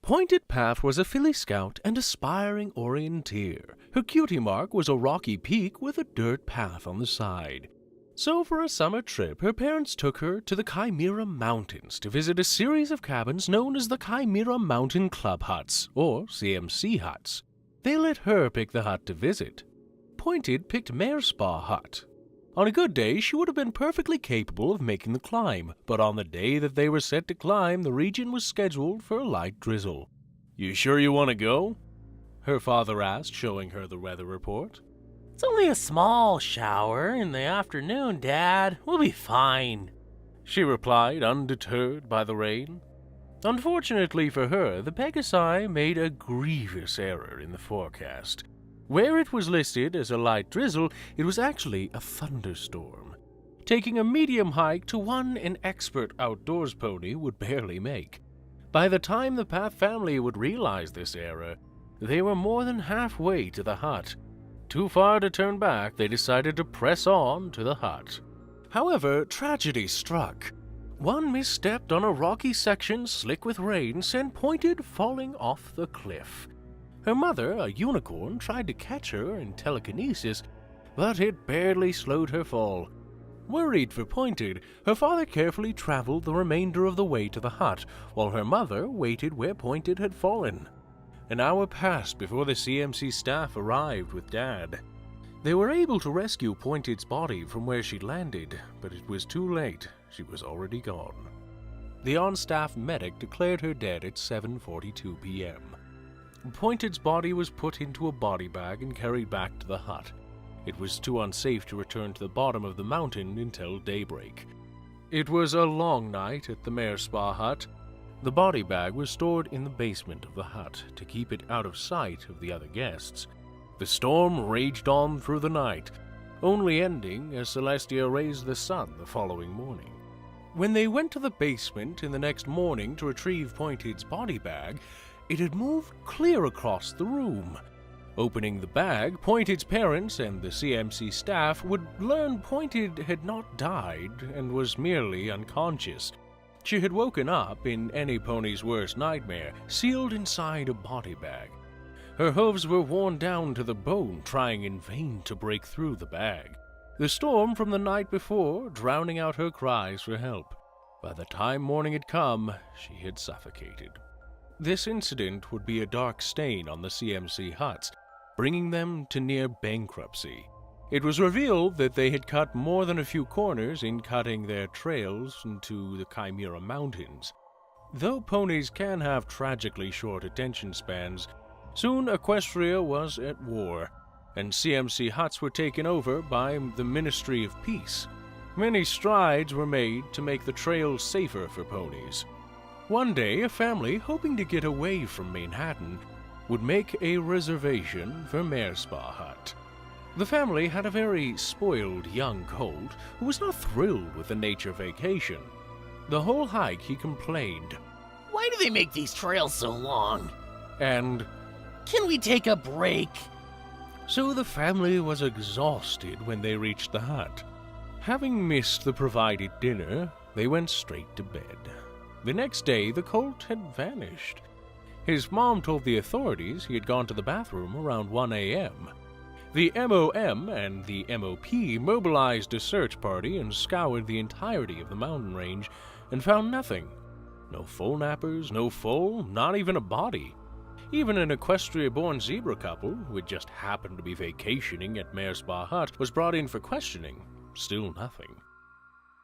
Pointed Path was a filly scout and aspiring orienteer. Her cutie mark was a rocky peak with a dirt path on the side. So for a summer trip, her parents took her to the Chimera Mountains to visit a series of cabins known as the Chimera Mountain Club Huts, or CMC Huts. They let her pick the hut to visit. Pointed picked MARESPAH Hut. On a good day, she would have been perfectly capable of making the climb, but on the day that they were set to climb, the region was scheduled for a light drizzle. "You sure you want to go?" her father asked, showing her the weather report. "It's only a small shower in the afternoon, Dad. We'll be fine," she replied, undeterred by the rain. Unfortunately for her, the Pegasi made a grievous error in the forecast. Where it was listed as a light drizzle, it was actually a thunderstorm, taking a medium hike to one an expert outdoors pony would barely make. By the time the Path family would realize this error, they were more than halfway to the hut. Too far to turn back, they decided to press on to the hut. However, tragedy struck. One misstepped on a rocky section slick with rain sent Pointed falling off the cliff. Her mother, a unicorn, tried to catch her in telekinesis, but it barely slowed her fall. Worried for Pointed, her father carefully traveled the remainder of the way to the hut, while her mother waited where Pointed had fallen. An hour passed before the CMC staff arrived with Dad. They were able to rescue Pointed's body from where she'd landed, but it was too late. She was already gone. The on-staff medic declared her dead at 7:42 p.m. Pointed's body was put into a body bag and carried back to the hut. It was too unsafe to return to the bottom of the mountain until daybreak. It was a long night at the MARESPAH hut. The body bag was stored in the basement of the hut to keep it out of sight of the other guests. The storm raged on through the night, only ending as Celestia raised the sun the following morning. When they went to the basement in the next morning to retrieve Pointed's body bag, it had moved clear across the room. Opening the bag, Pointed's parents and the CMC staff would learn Pointed had not died and was merely unconscious. She had woken up in any pony's worst nightmare, sealed inside a body bag. Her hooves were worn down to the bone, trying in vain to break through the bag. The storm from the night before drowning out her cries for help. By the time morning had come, she had suffocated. This incident would be a dark stain on the CMC huts, bringing them to near bankruptcy. It was revealed that they had cut more than a few corners in cutting their trails into the Chimera Mountains. Though ponies can have tragically short attention spans, soon Equestria was at war, and CMC huts were taken over by the Ministry of Peace. Many strides were made to make the trails safer for ponies. One day, a family hoping to get away from Manhattan would make a reservation for MARESPAH hut. The family had a very spoiled young colt who was not thrilled with the nature vacation. The whole hike he complained, "Why do they make these trails so long? And, Can we take a break?" So the family was exhausted when they reached the hut. Having missed the provided dinner, they went straight to bed. The next day, the colt had vanished. His mom told the authorities he had gone to the bathroom around 1 a.m. The MOM and the MOP mobilized a search party and scoured the entirety of the mountain range and found nothing. No foal nappers, no foal, not even a body. Even an Equestria-born zebra couple, who had just happened to be vacationing at MARESPAH hut, was brought in for questioning. Still nothing.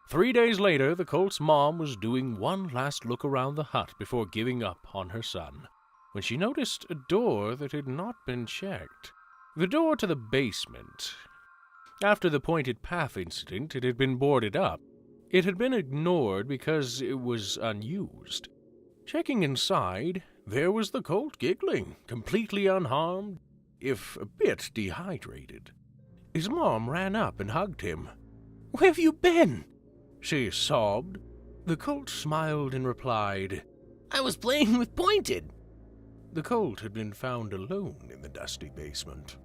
3 days later, the colt's mom was doing one last look around the hut before giving up on her son, when she noticed a door that had not been checked. The door to the basement. After the Pointed Path incident, it had been boarded up. It had been ignored because it was unused. Checking inside, there was the colt giggling, completely unharmed, if a bit dehydrated. His mom ran up and hugged him. "Where have you been?" she sobbed. The colt smiled and replied, "I was playing with Pointed." The colt had been found alone in the dusty basement.